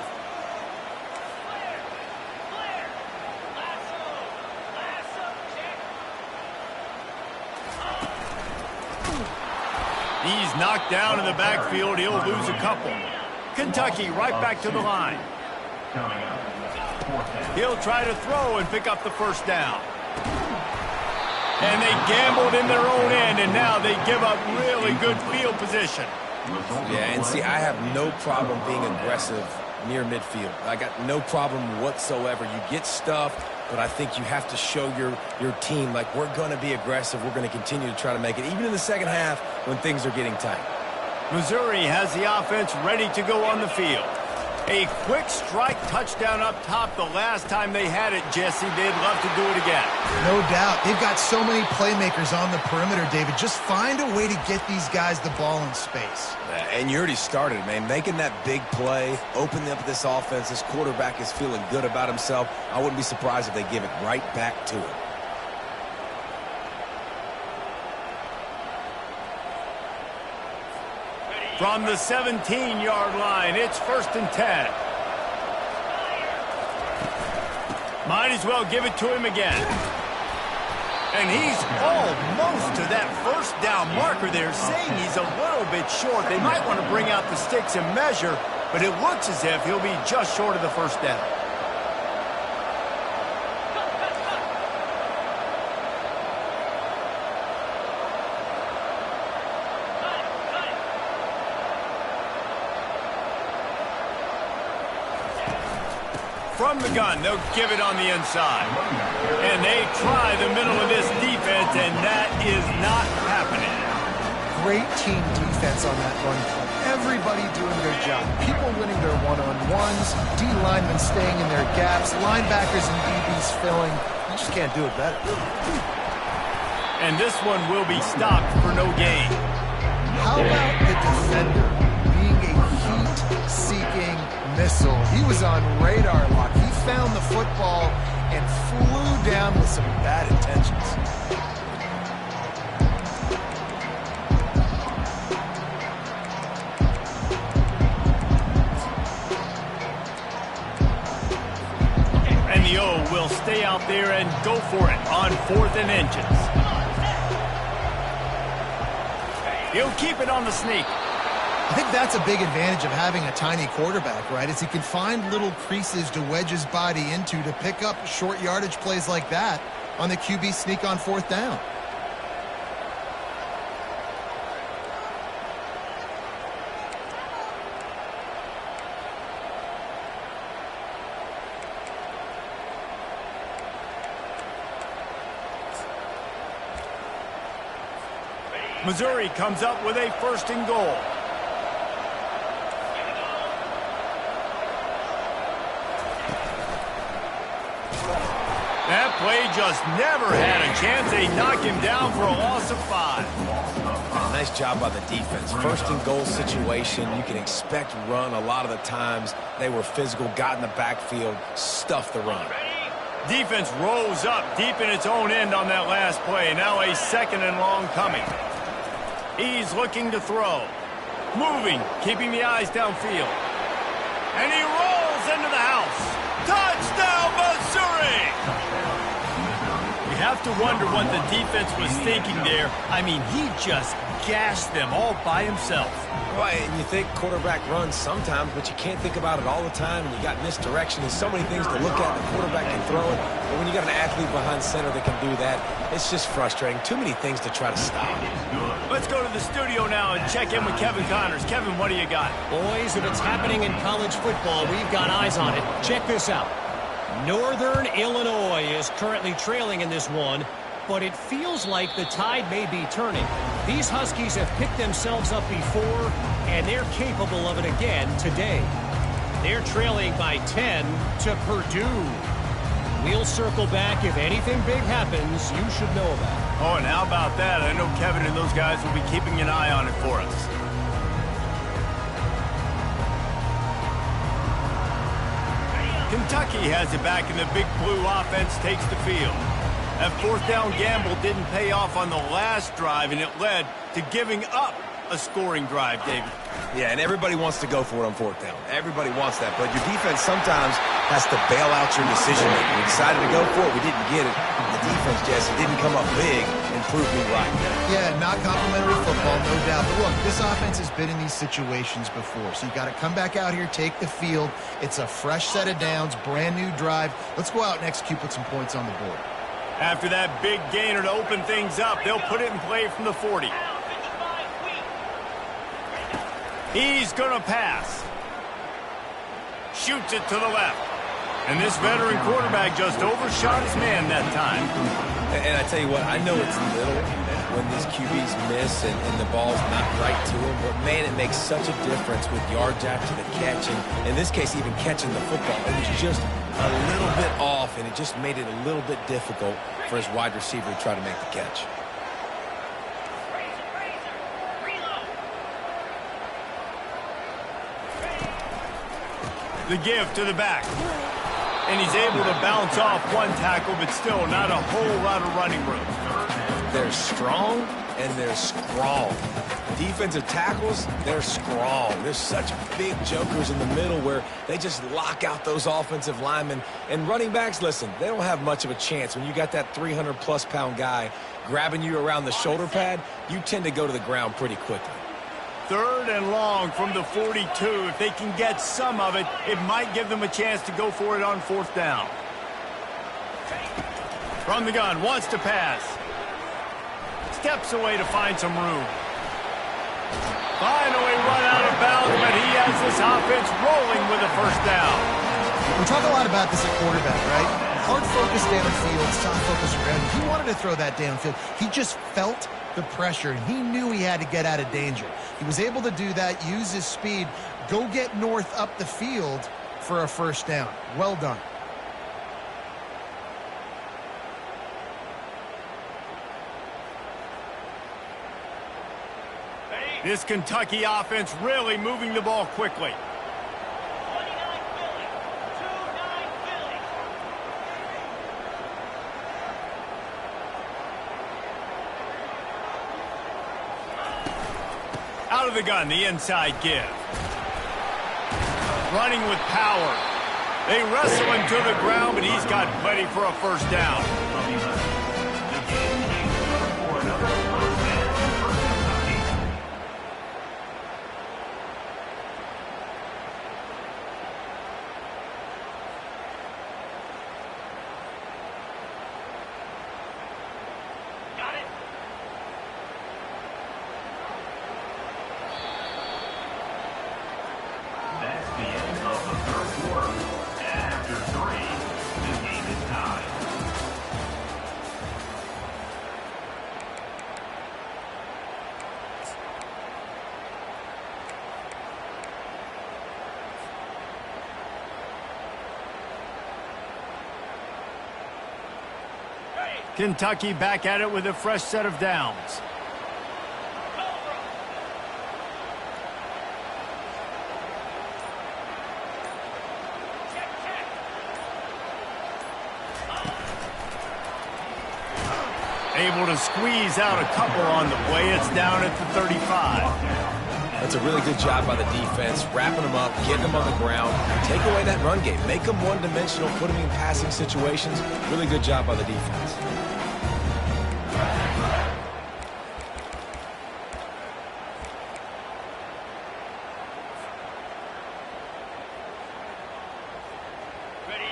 He's knocked down in the backfield. He'll lose a couple. Kentucky right back to the line. He'll try to throw and pick up the first down. And they gambled in their own end, and now they give up really good field position. Yeah, and see, I have no problem being aggressive near midfield. I got no problem whatsoever. You get stuffed, but I think you have to show your team, like, we're going to be aggressive. We're going to continue to try to make it, even in the second half when things are getting tight. Missouri has the offense ready to go on the field. A quick strike touchdown up top the last time they had it, Jesse. They'd love to do it again. No doubt. They've got so many playmakers on the perimeter, David. Just find a way to get these guys the ball in space. And you already started, man. Making that big play, opening up this offense. This quarterback is feeling good about himself. I wouldn't be surprised if they give it right back to him. From the 17-yard line, it's 1st and 10. Might as well give it to him again. And he's almost to that first down marker there, saying he's a little bit short. They might want to bring out the sticks and measure, but it looks as if he'll be just short of the first down. From the gun, they'll give it on the inside. And they try the middle of this defense, and that is not happening. Great team defense on that run play. Everybody doing their job. People winning their one-on-ones, D linemen staying in their gaps, linebackers and DBs filling. You just can't do it better. And this one will be stopped for no gain. How about the defender being a heat-seeking missile? He was on radar lock. He found the football and flew down with some bad intentions. And the O will stay out there and go for it on 4th and inches. He'll keep it on the sneak. I think that's a big advantage of having a tiny quarterback, right? Is he can find little creases to wedge his body into to pick up short yardage plays like that on the QB sneak on 4th down. Missouri comes up with a 1st and goal. That play just never had a chance. They knock him down for a loss of 5. Nice job by the defense. 1st and goal situation. You can expect run a lot of the times. They were physical, got in the backfield, stuffed the run. Defense rolls up deep in its own end on that last play. Now a 2nd and long coming. He's looking to throw. Moving, keeping the eyes downfield. And he rolls into the house. Touchdown, Missouri! You have to wonder what the defense was thinking there. I mean, he just gashed them all by himself. Right, and you think quarterback runs sometimes, but you can't think about it all the time. And you got misdirection. There's so many things to look at. The quarterback can throw it, but when you got an athlete behind center that can do that, it's just frustrating. Too many things to try to stop. Let's go to the studio now and check in with Kevin Connors. Kevin, what do you got? Boys, if it's happening in college football, we've got eyes on it. Check this out. Northern Illinois is currently trailing in this one, but it feels like the tide may be turning. These Huskies have picked themselves up before, and they're capable of it again today. They're trailing by 10 to Purdue. We'll circle back if anything big happens you should know about. Oh, and how about that? I know Kevin and those guys will be keeping an eye on it for us. Kentucky has it back, and the Big Blue offense takes the field. That 4th down gamble didn't pay off on the last drive, and it led to giving up a scoring drive, David. Yeah, and everybody wants to go for it on 4th down. Everybody wants that, but your defense sometimes has to bail out your decision-making. We decided to go for it. We didn't get it. The defense, Jesse, didn't come up big and prove me right. Yeah, not complimentary football, no doubt. But look, this offense has been in these situations before, so you got to come back out here, take the field. It's a fresh set of downs, brand new drive. Let's go out and execute, put some points on the board. After that big gainer to open things up, they'll put it in play from the 40. He's going to pass. Shoots it to the left. And this veteran quarterback just overshot his man that time. And I tell you what, I know it's little, when these QBs miss and the ball's not right to them. But, man, it makes such a difference with yards after the catch. And in this case, even catching the football. It was just a little bit off, and it just made it a little bit difficult for his wide receiver to try to make the catch. The give to the back. And he's able to bounce off one tackle, but still not a whole lot of running room. They're strong and they're strong. Defensive tackles, they're strong. There's such big jokers in the middle where they just lock out those offensive linemen. And running backs, listen, they don't have much of a chance. When you got that 300-plus pound guy grabbing you around the shoulder pad, you tend to go to the ground pretty quickly. 3rd and long from the 42. If they can get some of it, it might give them a chance to go for it on 4th down. From the gun, wants to pass. Steps away to find some room. Finally run out of bounds, but he has this offense rolling with a 1st down. We talk a lot about this at quarterback, right? Hard focus downfield, soft focus around. He wanted to throw that downfield. He just felt the pressure, and he knew he had to get out of danger. He was able to do that, use his speed, go get north up the field for a 1st down. Well done. This Kentucky offense really moving the ball quickly. Out of the gun, the inside give. Running with power. They wrestle him to the ground, but he's got plenty for a 1st down. That's the end of the 3rd quarter. And after 3, the game is tied. Kentucky back at it with a fresh set of downs. Able to squeeze out a couple on the play. It's down at the 35. That's a really good job by the defense, wrapping them up, getting them on the ground, take away that run game, make them one-dimensional, put them in passing situations. Really good job by the defense.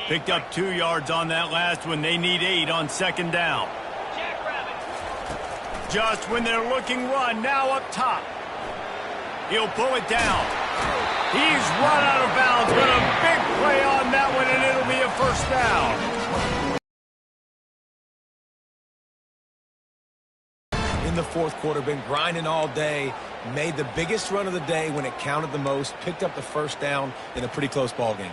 Picked up 2 yards on that last one. They need 8 on 2nd down. Just when they're looking run, now up top. He'll pull it down. He's run out of bounds, but a big play on that one, and it'll be a 1st down. In the 4th quarter, been grinding all day, made the biggest run of the day when it counted the most, picked up the 1st down in a pretty close ball game.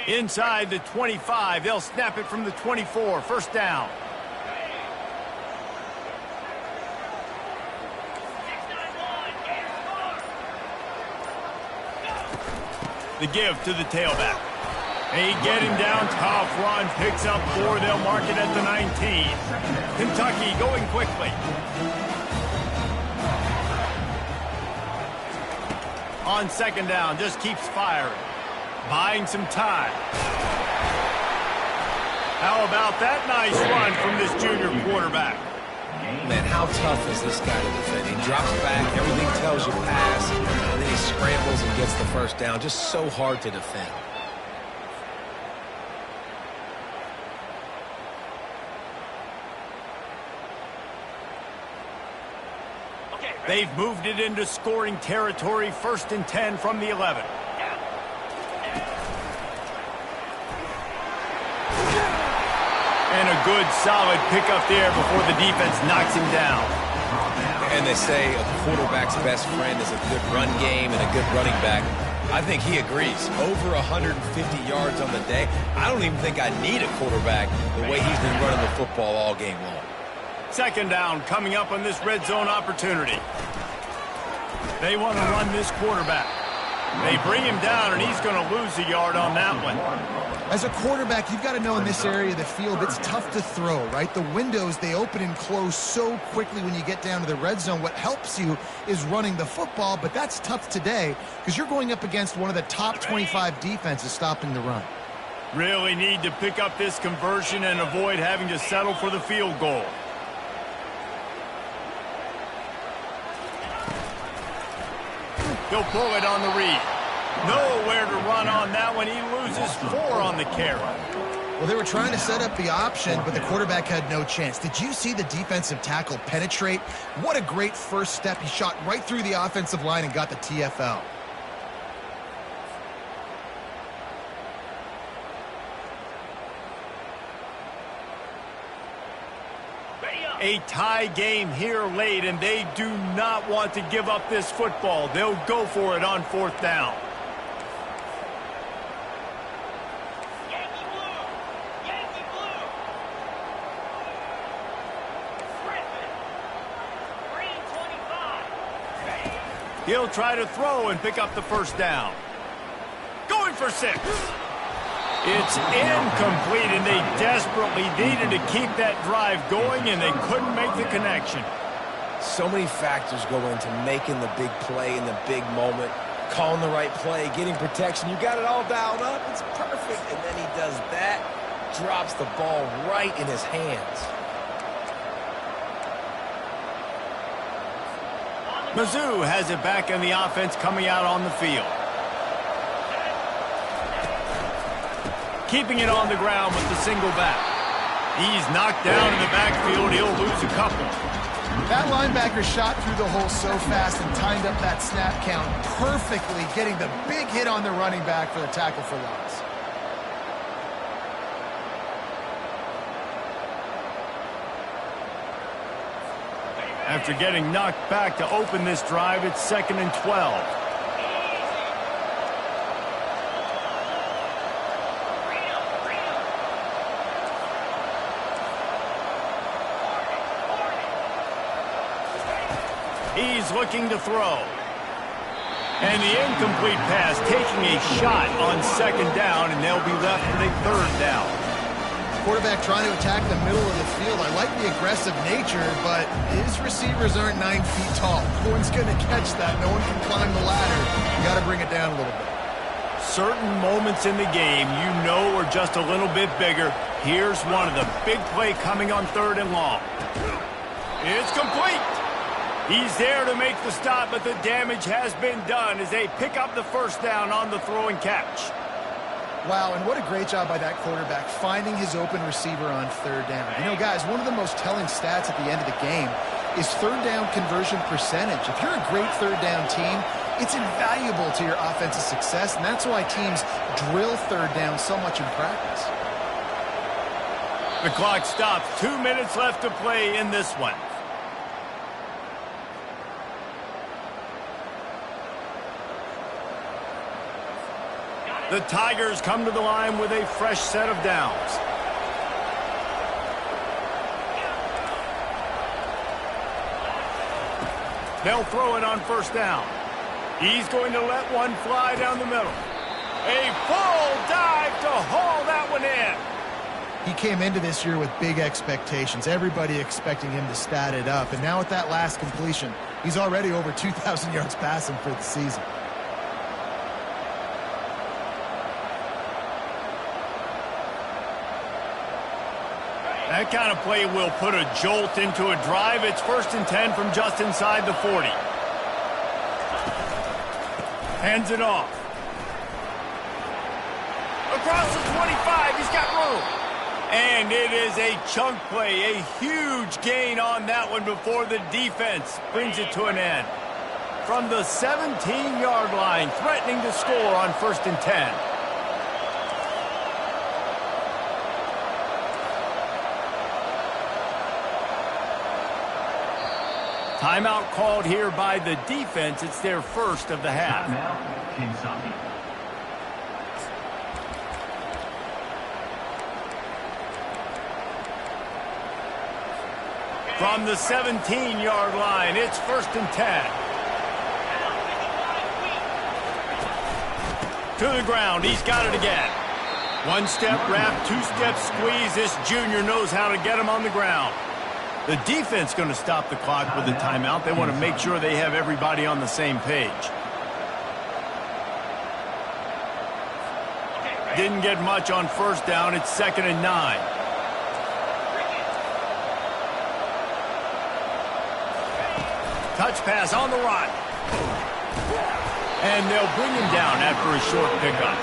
Inside the 25, they'll snap it from the 24, 1st down. The give to the tailback. They get him down, tough run, picks up 4, they'll mark it at the 19. Kentucky going quickly. On 2nd down, just keeps firing. Buying some time. How about that nice run from this junior quarterback? Man, how tough is this guy to defend? He drops back, everything tells you pass, and then he scrambles and gets the 1st down. Just so hard to defend. They've moved it into scoring territory, 1st and 10 from the 11. And a good, solid pickup there before the defense knocks him down. And they say a quarterback's best friend is a good run game and a good running back. I think he agrees. Over 150 yards on the day. I don't even think I need a quarterback the way he's been running the football all game long. 2nd down coming up on this red zone opportunity. They want to run this quarterback. They bring him down, and he's going to lose a yard on that one. As a quarterback, you've got to know in this area of the field, it's tough to throw, right? The windows, they open and close so quickly when you get down to the red zone. What helps you is running the football, but that's tough today because you're going up against one of the top 25 defenses stopping the run. Really need to pick up this conversion and avoid having to settle for the field goal. He'll pull it on the read. Nowhere to run on that one. He loses 4 on the carry. Well, they were trying to set up the option, but the quarterback had no chance. Did you see the defensive tackle penetrate? What a great first step. He shot right through the offensive line and got the TFL. A tie game here late, and they do not want to give up this football. They'll go for it on 4th down. Yankee blue! Yankee blue! Griffin! Green 25. He'll try to throw and pick up the 1st down. Going for 6. It's incomplete, and they desperately needed to keep that drive going, and they couldn't make the connection. So many factors go into making the big play in the big moment, calling the right play, getting protection. You got it all dialed up. It's perfect. And then he does that, drops the ball right in his hands. Mizzou has it back in the offense coming out on the field. Keeping it on the ground with the single back. He's knocked down in the backfield. He'll lose a couple. That linebacker shot through the hole so fast and timed up that snap count perfectly, getting the big hit on the running back for the tackle for loss. After getting knocked back to open this drive, it's 2nd and 12. He's looking to throw. And the incomplete pass taking a shot on 2nd down, and they'll be left with a 3rd down. Quarterback trying to attack the middle of the field. I like the aggressive nature, but his receivers aren't 9 feet tall. No one's going to catch that. No one can climb the ladder. You got to bring it down a little bit. Certain moments in the game you know are just a little bit bigger. Here's one of the big play coming on 3rd and long. It's complete. He's there to make the stop, but the damage has been done as they pick up the 1st down on the throw and catch. Wow, and what a great job by that quarterback finding his open receiver on 3rd down. You know, guys, one of the most telling stats at the end of the game is 3rd down conversion percentage. If you're a great 3rd down team, it's invaluable to your offensive success, and that's why teams drill 3rd down so much in practice. The clock stops. 2 minutes left to play in this one. The Tigers come to the line with a fresh set of downs. They'll throw it on 1st down. He's going to let one fly down the middle. A full dive to haul that one in. He came into this year with big expectations. Everybody expecting him to stat it up. And now with that last completion, he's already over 2,000 yards passing for the season. That kind of play will put a jolt into a drive. It's 1st and 10 from just inside the 40. Hands it off. Across the 25, he's got room. And it is a chunk play, a huge gain on that one before the defense brings it to an end. From the 17-yard line, threatening to score on 1st and 10. Timeout called here by the defense. It's their first of the half. Timeout, Kentucky. From the 17-yard line, it's 1st and 10. To the ground, he's got it again. One step wrap, two-step squeeze. This junior knows how to get him on the ground. The defense going to stop the clock with a timeout. They want to make sure they have everybody on the same page. Didn't get much on 1st down. It's 2nd and 9. Touch pass on the run. And they'll bring him down after a short pickup.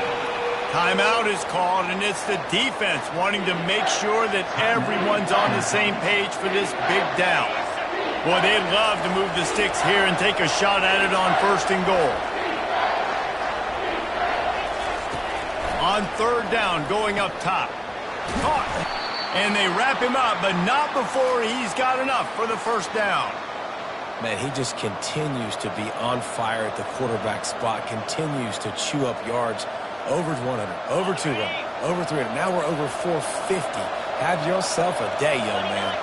Timeout is called, and it's the defense wanting to make sure that everyone's on the same page for this big down. Boy, they'd love to move the sticks here and take a shot at it on 1st and goal. On 3rd down, going up top. Caught. And they wrap him up, but not before he's got enough for the 1st down. Man, he just continues to be on fire at the quarterback spot, continues to chew up yards. Over 100, over 200, over 300. Now we're over 450. Have yourself a day, young man.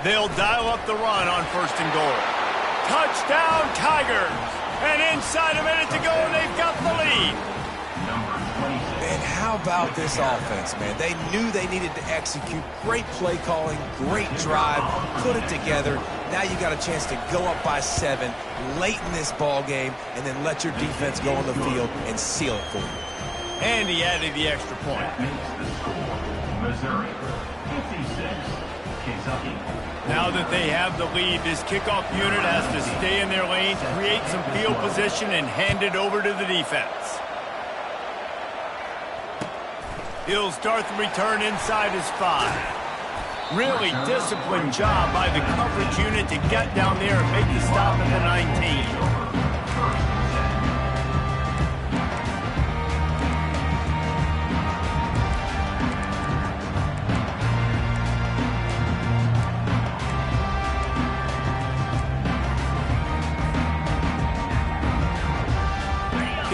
They'll dial up the run on 1st and goal. Touchdown, Tigers! And inside a minute to go, and they've got the lead. Man, how about this offense, man? They knew they needed to execute. Great play calling, great drive, put it together. Now you got a chance to go up by 7 late in this ball game, and then let your defense go on the field and seal it for you. And he added the extra point. Makes the score. Missouri, 56. Kentucky. Now that they have the lead, this kickoff unit has to stay in their lane, create some field position, and hand it over to the defense. He'll start the return inside his 5. Really disciplined job by the coverage unit to get down there and make the stop at the 19.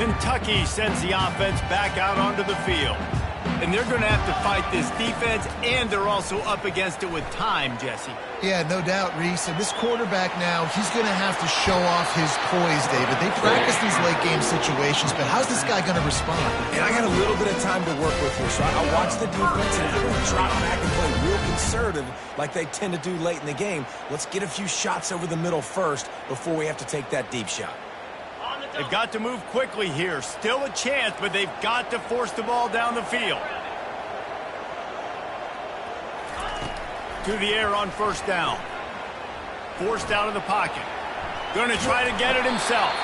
Kentucky sends the offense back out onto the field. And they're going to have to fight this defense, and they're also up against it with time, Jesse. Yeah, no doubt, Reese. And this quarterback now, he's going to have to show off his poise, David. They practice these late-game situations, but how's this guy going to respond? And I got a little bit of time to work with here, so I watch the defense, and if they're going to drop back and play real conservative like they tend to do late in the game, let's get a few shots over the middle first before we have to take that deep shot. They've got to move quickly here. Still a chance, but they've got to force the ball down the field. To the air on 1st down. Forced out of the pocket. Going to try to get it himself.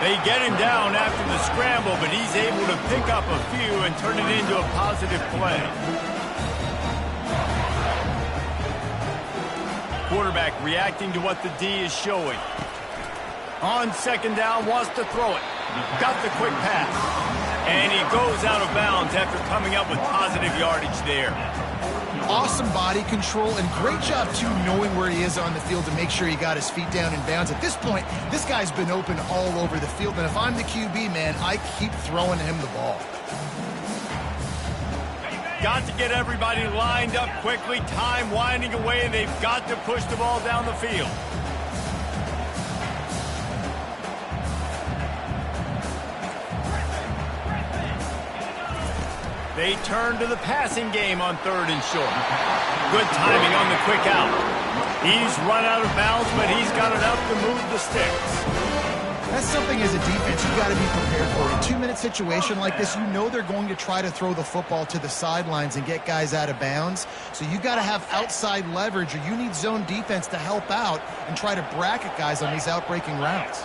They get him down after the scramble, but he's able to pick up a few and turn it into a positive play. Quarterback reacting to what the D is showing. On 2nd down, wants to throw it. Got the quick pass. And he goes out of bounds after coming up with positive yardage there. Awesome body control, and great job, too, knowing where he is on the field to make sure he got his feet down in bounds. At this point, this guy's been open all over the field, and if I'm the QB, man, I keep throwing him the ball. Got to get everybody lined up quickly. Time winding away, and they've got to push the ball down the field. They turn to the passing game on 3rd and short. Good timing on the quick out. He's run out of bounds, but he's got enough to move the sticks. That's something as a defense you got to be prepared for. In a 2-minute situation like this, you know they're going to try to throw the football to the sidelines and get guys out of bounds. So you got to have outside leverage, or you need zone defense to help out and try to bracket guys on these outbreaking routes.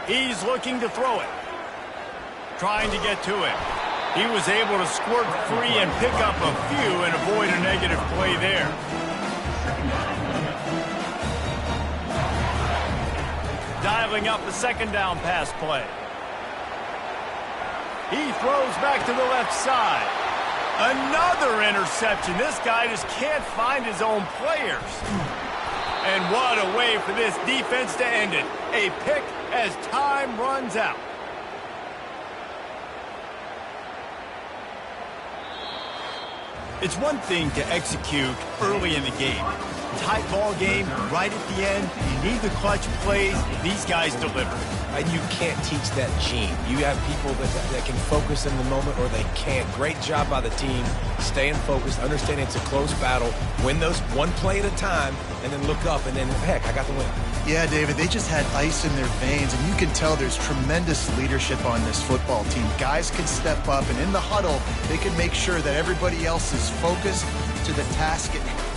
He's looking to throw it. Trying to get to it. He was able to squirt free and pick up a few and avoid a negative play there. Dialing up the second down pass play. He throws back to the left side. Another interception. This guy just can't find his own players. And what a way for this defense to end it. A pick as time runs out. It's one thing to execute early in the game. Tight ball game, right at the end, you need the clutch plays. These guys deliver. And you can't teach that gene. You have people that can focus in the moment, or they can't. Great job by the team, staying focused, understanding it's a close battle, win those one play at a time, and then look up, and then, heck, I got the win. Yeah, David, they just had ice in their veins, and you can tell there's tremendous leadership on this football team. Guys can step up, and in the huddle, they can make sure that everybody else is focused to the task at hand.